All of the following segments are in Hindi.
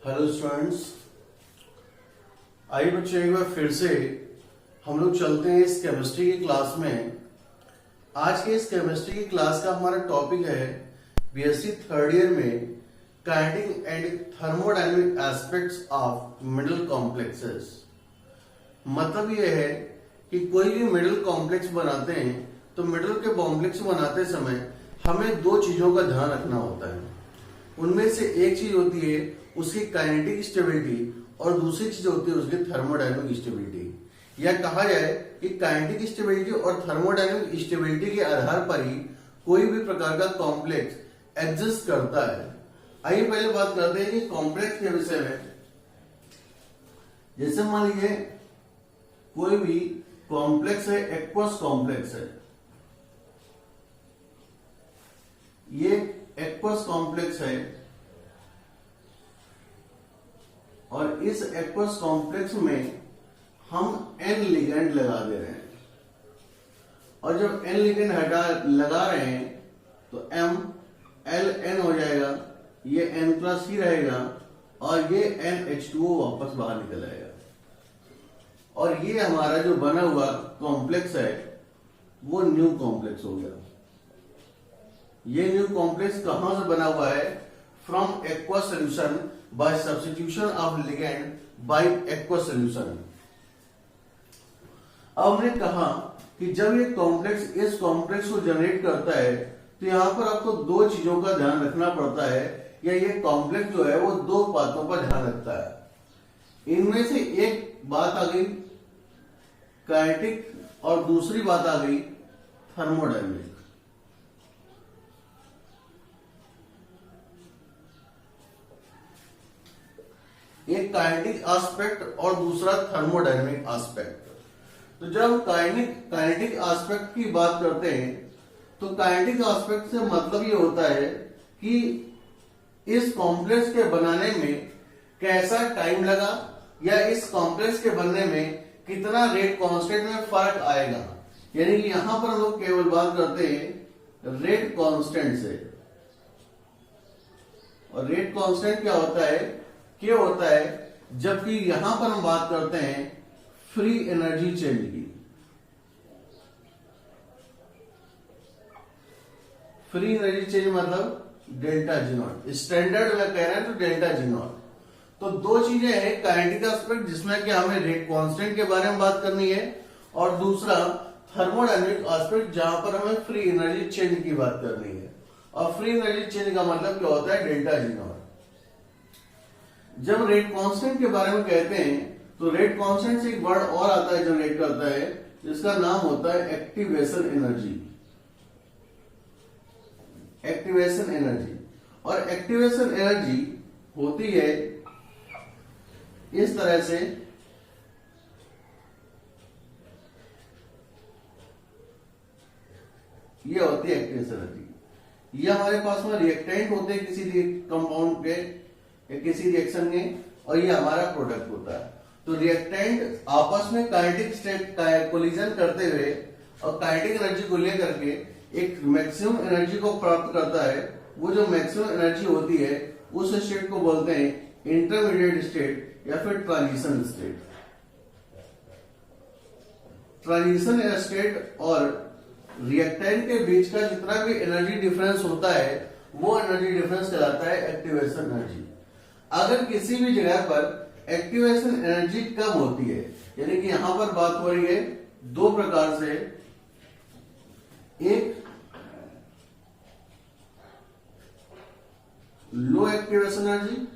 हेलो स्टूडेंट्स, आइए बच्चों एक बार फिर से हम लोग चलते हैं इस केमिस्ट्री की क्लास में। आज के इस केमिस्ट्री की क्लास का हमारा टॉपिक है बीएससी थर्ड ईयर में kinetic and thermodynamic aspects of middle complexes. मतलब यह है कि कोई भी मिडल कॉम्प्लेक्स बनाते हैं तो मिडल के कॉम्प्लेक्स बनाते समय हमें दो चीजों का ध्यान रखना होता है। उनमें से एक चीज होती है उसकी काइनेटिक स्टेबिलिटी और दूसरी चीज होती है उसकी थर्मोडायनेमिक स्टेबिलिटी। या कहा जाए कि काइनेटिक स्टेबिलिटी और थर्मोडायनेमिक स्टेबिलिटी के आधार पर ही कोई भी प्रकार का कॉम्प्लेक्स एग्जिस्ट करता है। आइए पहले बात करते हैं कि कॉम्प्लेक्स के विषय में। जैसे मान लीजिए कोई भी कॉम्प्लेक्स है, एक्वस कॉम्प्लेक्स है, ये एक्वस कॉम्प्लेक्स है और इस एक्वस कॉम्प्लेक्स में हम एन लिगेंड लगा दे रहे हैं और जब एन लिगेंड लगा रहे हैं तो एम एल एन हो जाएगा, ये एन प्लस ही रहेगा और ये NH2O वापस बाहर निकल आएगा और ये हमारा जो बना हुआ कॉम्प्लेक्स है वो न्यू कॉम्प्लेक्स हो गया। ये न्यू कॉम्प्लेक्स कहां से बना हुआ है? From aqueous solution by substitution of ligand by aqueous solution. अब हमने कहा कि जब ये कॉम्प्लेक्स इस कॉम्प्लेक्स को जनरेट करता है तो यहां पर आपको दो चीजों का ध्यान रखना पड़ता है, या ये कॉम्प्लेक्स जो है वो दो बातों पर ध्यान रखता है। इनमें से एक बात आ गई काइनेटिक और दूसरी बात आ गई थर्मोडायनेमिक। एक काइनेटिक एस्पेक्ट और दूसरा थर्मोडायनेमिक एस्पेक्ट। तो जब काइनेटिक एस्पेक्ट की बात करते हैं तो काइनेटिक एस्पेक्ट से मतलब ये होता है कि इस कॉम्प्लेक्स के बनाने में कैसा टाइम लगा या इस कॉम्प्लेक्स के बनने में कितना रेट कांस्टेंट में फर्क आएगा। यानी कि यहां पर हम लोग केवल बात करते हैं रेट कांस्टेंट से। और रेट कांस्टेंट क्या होता है? जबकि यहां पर हम बात करते हैं फ्री एनर्जी चेंज की। फ्री एनर्जी चेंज मतलब डेल्टा जी नॉट। स्टैंडर्ड में कह रहे हैं तो डेल्टा जी नॉट। तो दो चीजें हैं, काइनेटिक एस्पेक्ट जिसमें कि हमें रेट कांस्टेंट के बारे में बात करनी है और दूसरा थर्मोडायनेमिक एस्पेक्ट जहां पर हमें फ्री एनर्जी चेंज की बात करनी है। और फ्री एनर्जी चेंज का मतलब क्या होता है? Delta G not. जब रेट कांस्टेंट के बारे में कहते हैं तो रेट कांस्टेंट से एक वर्ड और आता है जनरेट करता है जिसका नाम होता है एक्टिवेशन एनर्जी। Activation energy. और एक्टिवेशन एनर्जी होती है इस तरह से, ये होती है एक्टिवेशन एनर्जी। ये हमारे पास में रिएक्टेंट होते हैं किसी कंपाउंड के या किसी रिएक्शन में और ये हमारा प्रोडक्ट होता है। तो रिएक्टेंट आपस में काइनेटिक स्टेट कोलिजन करते हुए और काइनेटिक एनर्जी को लेकर के एक मैक्सिमम एनर्जी को प्राप्त करता है। वो जो मैक्सिमम एनर्जी होती है उस स्टेट को बोलते हैं इंटरमीडिएट स्टेट या फिर ट्रांजिशन स्टेट। ट्रांजिशन स्टेट और रिएक्टेंट के बीच का जितना भी एनर्जी डिफरेंस होता है वो एनर्जी डिफरेंस कहलाता है एक्टिवेशन एनर्जी। अगर किसी भी जगह पर एक्टिवेशन एनर्जी कम होती है, यानी कि यहां पर बात हो रही है दो प्रकार से, एक लो एक्टिवेशन एनर्जी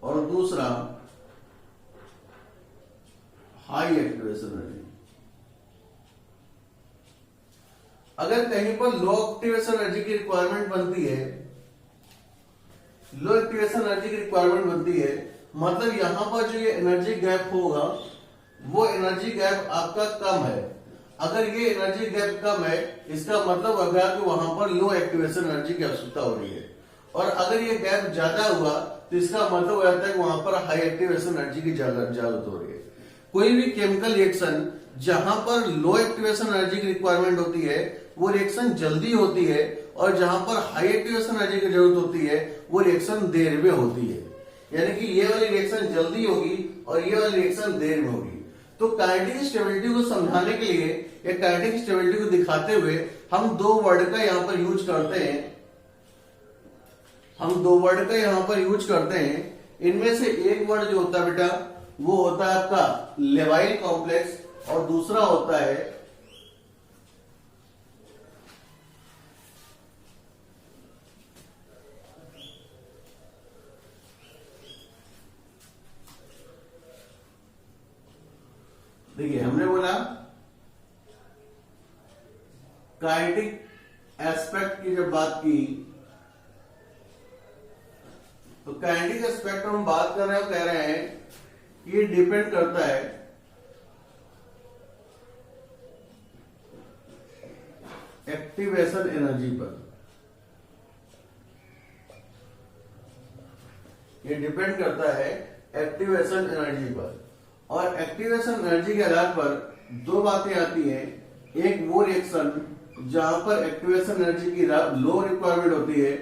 और दूसरा हाई एक्टिवेशन एनर्जी। अगर कहीं पर लो एक्टिवेशन एनर्जी की रिक्वायरमेंट बनती है, लो एक्टिवेशन एनर्जी की रिक्वायरमेंट बनती है मतलब यहां पर जो ये एनर्जी गैप होगा वो एनर्जी गैप आपका कम है। अगर ये एनर्जी गैप कम है इसका मतलब होगा कि वहां पर लो एक्टिवेशन एनर्जी की आवश्यकता हो रही है। और अगर ये गैप ज्यादा हुआ तो इसका मतलब हो जाता है कि वहां पर हाई एक्टिवेशन एनर्जी की जरूरत हो रही है। कोई भी केमिकल रिएक्शन जहां पर लो एक्टिवेशन एनर्जी की रिक्वायरमेंट होती है वो रिएक्शन जल्दी होती है और जहां पर हाई एक्टिवेशन एनर्जी की जरूरत होती है वो रिएक्शन देर में होती है, यानी कि ये वाली रिएक्शन जल्दी होगी और ये वाली रिएक्शन देर में होगी। तो काइनेटिक स्टेबिलिटी को समझाने के लिए या काइनेटिक स्टेबिलिटी को दिखाते हुए हम दो वर्ड का यहां पर यूज करते हैं, इनमें से एक वर्ड जो होता है बेटा वो होता है आपका लेवाइल कॉम्प्लेक्स और दूसरा होता है देखिए हमने बोला काइनेटिक एस्पेक्ट की जब बात की तो काइनेटिक एस्पेक्ट हम बात कर रहे हैं, कह रहे हैं कि ये डिपेंड करता है एक्टिवेशन एनर्जी पर। ये डिपेंड करता है एक्टिवेशन एनर्जी पर, और एक्टिवेशन एनर्जी के आधार पर दो बातें आती हैं। एक वो रिएक्शन जहां पर एक्टिवेशन एनर्जी की लो रिक्वायरमेंट होती है,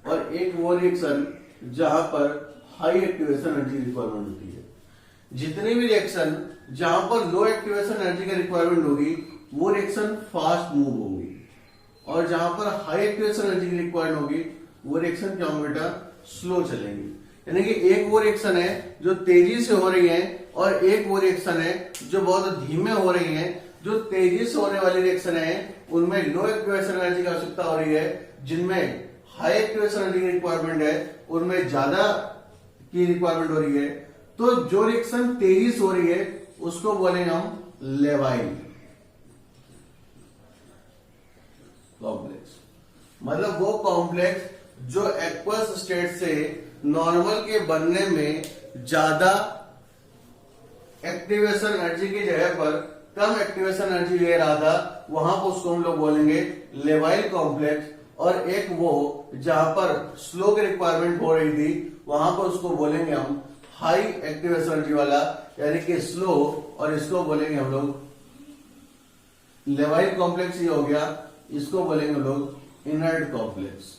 और एक वो रिएक्शन जहां पर हाई एक्टिवेशन एनर्जी रिक्वायरमेंट होती है। जितनी भी रिएक्शन जहां पर लो एक्टिवेशन एनर्जी की रिक्वायरमेंट होगी वो रिएक्शन फास्ट मूव होगी, और जहां पर हाई एक्टिवेशन एनर्जी की रिक्वायरमेंट होगी वो रिएक्शन क्या होंगे बेटा, स्लो चलेंगी। यानी कि एक वो रिएक्शन है जो तेजी से हो रही है और एक वो रिएक्शन है जो बहुत धीमे हो रही है। जो तेजी से होने वाली रिएक्शन है उनमें लो एक्टिवेशन एनर्जी की आवश्यकता हो रही है, जिनमें हाई एक्टिवेशन एनर्जी की रिक्वायरमेंट है उनमें ज्यादा की रिक्वायरमेंट हो रही है। तो जो रिएक्शन तेजी से हो रही है उसको बोलेंगे हम लेवाइल कॉम्प्लेक्स, मतलब वो कॉम्प्लेक्स जो एक्वस स्टेट से नॉर्मल के बनने में ज्यादा एक्टिवेशन एनर्जी की जगह पर कम एक्टिवेशन एनर्जी ले रहा था, वहां पर उसको हम लोग बोलेंगे लेवाइल कॉम्प्लेक्स। और एक वो जहां पर स्लो की रिक्वायरमेंट हो रही थी वहां पर उसको बोलेंगे हम हाई एक्टिवेशन एनर्जी वाला, यानी कि स्लो, और इसको बोलेंगे हम लोग लेवाइल कॉम्प्लेक्स। ये हो गया, इसको बोलेंगे हम लोग इनर्ट कॉम्प्लेक्स।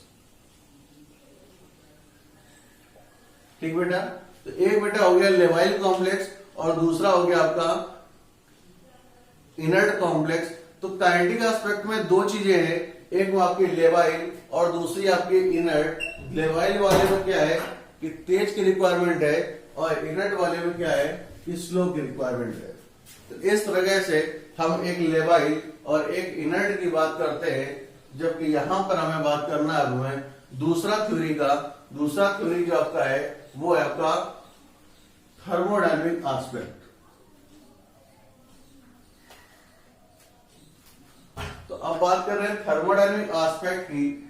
ठीक बेटा, तो एक बेटा हो गया लेवाइल कॉम्प्लेक्स और दूसरा हो गया आपका इनर्ट कॉम्प्लेक्स। तो काइनेटिक एस्पेक्ट में दो चीजें हैं, एक वो आपकी लेवाइल और दूसरी आपकी इनर्ट। लेवाइल वाले में क्या है कि तेज की रिक्वायरमेंट है, और इनर्ट वाले में क्या है कि स्लो की रिक्वायरमेंट है। तो इस तरह से हम एक लेवाइल और एक इनर्ट की बात करते हैं, जबकि यहां पर हमें बात करना है हमें दूसरा थ्योरी का। दूसरा थ्योरी जो आपका है वो है आपका थर्मोडायनेमिक एस्पेक्ट। तो अब बात कर रहे हैं थर्मोडायनेमिक एस्पेक्ट की।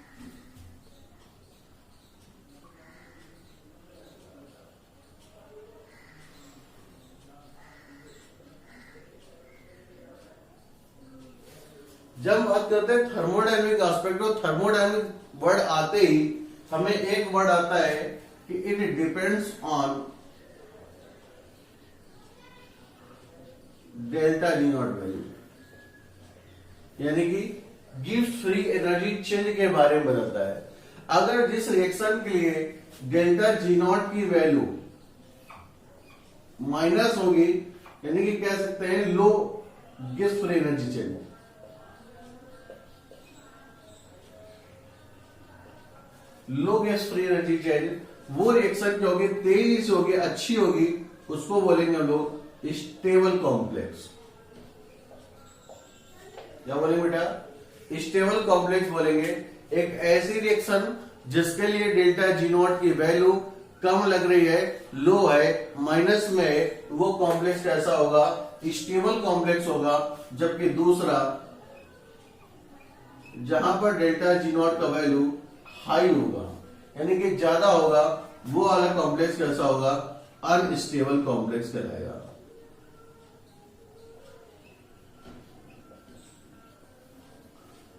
जब बात करते हैं थर्मोडायनेमिक एस्पेक्ट, तो थर्मोडायनेमिक वर्ड आते ही हमें एक वर्ड आता है कि it depends on delta G not value, यानी कि गिव्स फ्री एनर्जी चेंज के बारे में बताता है। अगर जिस रिएक्शन के लिए डेल्टा जी नॉट की वैल्यू माइनस होगी, यानी कि कह सकते हैं लो गिव्स फ्री एनर्जी चेंज, लो गैस फ्री एनर्जी चेंज, वो रिएक्शन क्या होगी, तेजी से होगी, अच्छी होगी, उसको बोलेंगे हम लोग स्टेबल कॉम्प्लेक्स। क्या बोलेंगे बेटा, स्टेबल कॉम्प्लेक्स बोलेंगे। एक ऐसी रिएक्शन जिसके लिए डेल्टा जी नॉट की वैल्यू कम लग रही है, लो है, माइनस में है, वो कॉम्प्लेक्स कैसा होगा, स्टेबल कॉम्प्लेक्स होगा। जबकि दूसरा जहां पर डेल्टा जी नॉट का वैल्यू हाई होगा, यानी कि ज्यादा होगा, वो वाला कॉम्प्लेक्स कैसा होगा, अनस्टेबल कॉम्प्लेक्स कहलाएगा।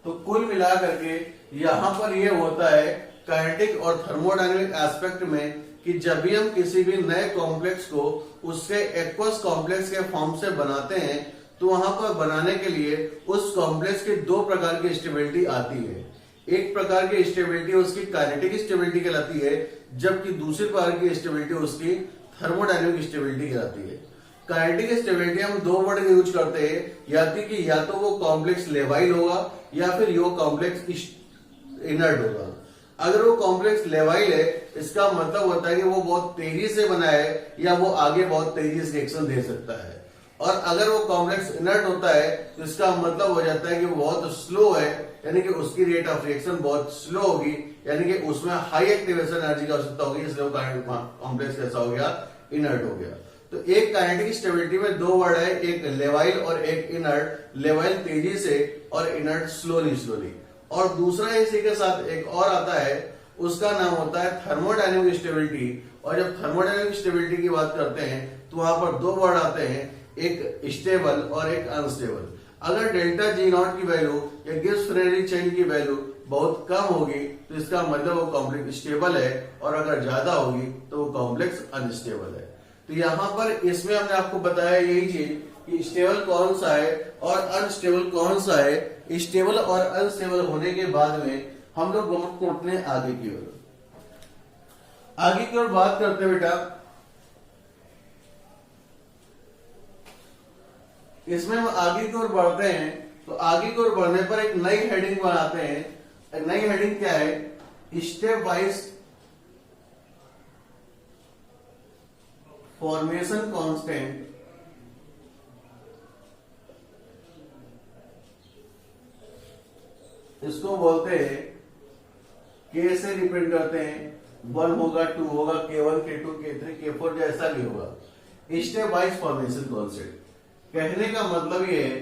तो कुल मिलाकर के यहां पर यह होता है काइनेटिक और थर्मोडायनेमिक एस्पेक्ट में कि जब भी हम किसी भी नए कॉम्प्लेक्स को उसके एक्वस कॉम्प्लेक्स के फॉर्म से बनाते हैं, तो वहां पर बनाने के लिए उस कॉम्प्लेक्स की दो प्रकार की स्टेबिलिटी आती है। एक प्रकार की स्टेबिलिटी उसकी काइनेटिक स्टेबिलिटी कहलाती है, जबकि दूसरी प्रकार की स्टेबिलिटी उसकी थर्मोडायनेमिक स्टेबिलिटी कहलाती है। काइनेटिक स्टेबिलिटी हम दो वर्ड यूज करते हैं, या तो वो कॉम्प्लेक्स लेवाइल होगा या फिर वो कॉम्प्लेक्स इनर्ट होगा। अगर वो कॉम्प्लेक्स लेवाइल है, इसका मतलब होता है कि वो बहुत तेजी से बना है या वो आगे बहुत तेजी से रिएक्शन दे सकता है। और अगर वो कॉम्प्लेक्स इनर्ट होता है तो इसका मतलब हो जाता है कि वो बहुत स्लो है, यानी कि उसकी रेट ऑफ रिएक्शन बहुत स्लो होगी, यानी कि उसमें हाई एक्टिवेशन एनर्जी की आवश्यकता होगी, इसलिए वो कॉम्प्लेक्स कैसा हो गया, इनर्ट हो गया। तो एक काइनेटिक स्टेबिलिटी में दो वर्ड है, एक लेवाइल और एक इनर्ट। लेवाइल तेजी से और इनर्ट स्लोली। और दूसरा इसी के साथ एक और आता है, उसका नाम होता है थर्मोडायनेमिक स्टेबिलिटी। और जब थर्मोडायनेमिक स्टेबिलिटी की बात करते हैं तो वहां पर दो वर्ड आते हैं, एक स्टेबल और एक अनस्टेबल। अगर डेल्टा जी नॉट की वैल्यू या गिब्स फ्रेनेरी चेन की वैल्यू बहुत कम होगी तो इसका मतलब वो कॉम्प्लेक्स स्टेबल है, और अगर ज्यादा होगी तो वो कॉम्प्लेक्स अनस्टेबल है। तो यहाँ पर इसमें हमने आपको बताया यही चीज कि स्टेबल कौन सा है और अनस्टेबल कौन सा है। स्टेबल और अनस्टेबल होने के बाद में हम लोग बढ़ते अपने आगे की ओर बात करते हैं बेटा। इसमें हम आगे की ओर बढ़ते हैं तो आगे की ओर बढ़ने पर एक नई हेडिंग बनाते हैं। नई हेडिंग क्या है, स्टेप वाइज फॉर्मेशन कांस्टेंट इसको बोलते हैं, के से रिप्रेजेंट करते हैं, 1 होगा, 2 होगा, K1 K2 K3 K4 जैसा भी होगा। स्टेप वाइज फॉर्मेशन कांस्टेंट कहने का मतलब ये है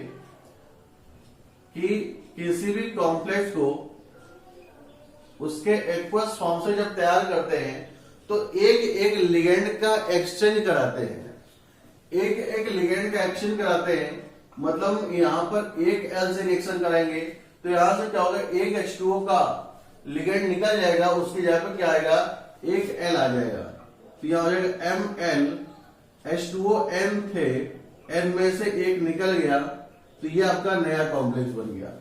कि किसी भी कॉम्प्लेक्स को उसके एक्वस फॉर्म से जब तैयार करते हैं तो एक लिगेंड का एक्सचेंज कराते हैं। एक लिगेंड का एक्सचेंज कराते हैं, मतलब यहां पर एक L से रिएक्शन कराएंगे तो यहां से क्या होगा, एक H2O का लिगेंड निकल जाएगा, उसकी जगह पर क्या आएगा, एक L आ जाएगा। तो यहां हो जाएगा Ml, H2O N थे, N में से एक निकल गया, तो ये आपका नया कॉम्प्लेक्स बन गया।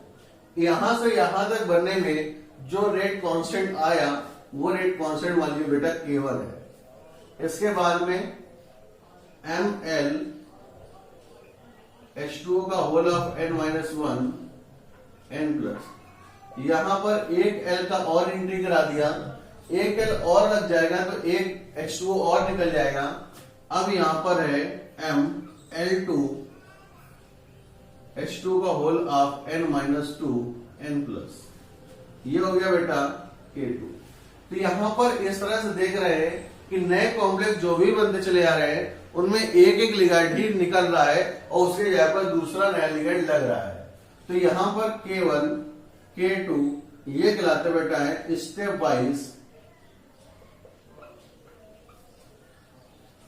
यहां से यहां तक बनने में जो रेट कांस्टेंट आया वो रेट कांस्टेंट मान लीजिए बेटा K1 है। इसके बाद में Ml H2O का whole of N-1 N plus, यहां पर एक L का और एंट्री करा दिया, एक L और लग जाएगा तो एक H2O और निकल जाएगा। अब यहां पर है Ml2 H2 का whole of N-2 N plus, ये हो गया बेटा K2। तो यहां पर इस तरह से देख रहे हैं कि नए कॉम्प्लेक्स जो भी बनते चले आ रहे हैं उनमें एक लिगेंड ही निकल रहा है और उसके जगह पर दूसरा नया लिगेंड लग रहा है। तो यहां पर K1 K2 ये कहलाते बेटा है स्टेप वाइज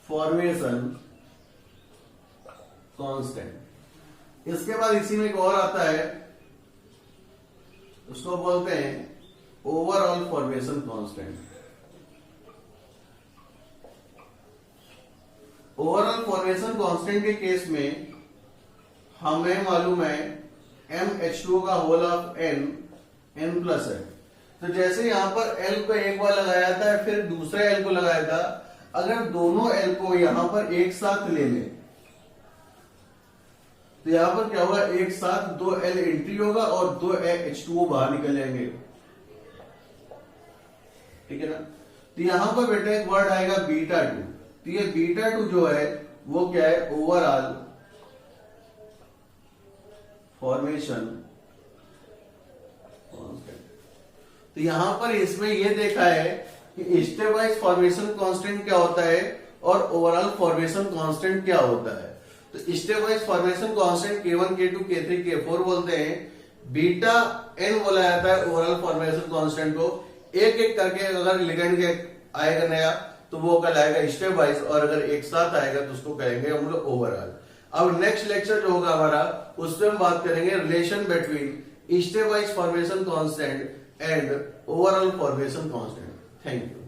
फॉर्मेशन कांस्टेंट। इसके बाद इसी में एक और आता है, उसको बोलते हैं overall formation constant. Overall formation constant के केस में हमें मालूम है MH2O का होल ऑफ N प्लस है। तो जैसे यहां पर L को एक बार लगाया था फिर दूसरे L को लगाया था, अगर दोनों L को यहां पर एक साथ ले लें तो यहां पर क्या होगा, एक साथ 2 L एंट्री होगा और 2 H2O बाहर निकल जाएंगे, ठीक है ना। तो यहां पर बेटा एक वर्ड आएगा β2। तो ये β2 जो है वो क्या है, ओवरऑल फॉर्मेशन कांस्टेंट। तो यहां पर इसमें ये देखा है कि स्टेप वाइज फॉर्मेशन कांस्टेंट क्या होता है और ओवरऑल फॉर्मेशन कांस्टेंट क्या होता है। तो step wise formation constant K1 K2 K3 K4 बोलते हैं। बीटा n बोला जाता है ओवरऑल फॉर्मेशन कांस्टेंट को। एक एक करके अगर लिगेंड के आएगा नया तो वो कहलाएगा स्टेप वाइज, और अगर एक साथ आएगा तो उसको कहेंगे हम लोग ओवरऑल। अब नेक्स्ट लेक्चर जो होगा हमारा उसमें हम बात करेंगे relation between step wise formation constant and overall formation constant. Thank you.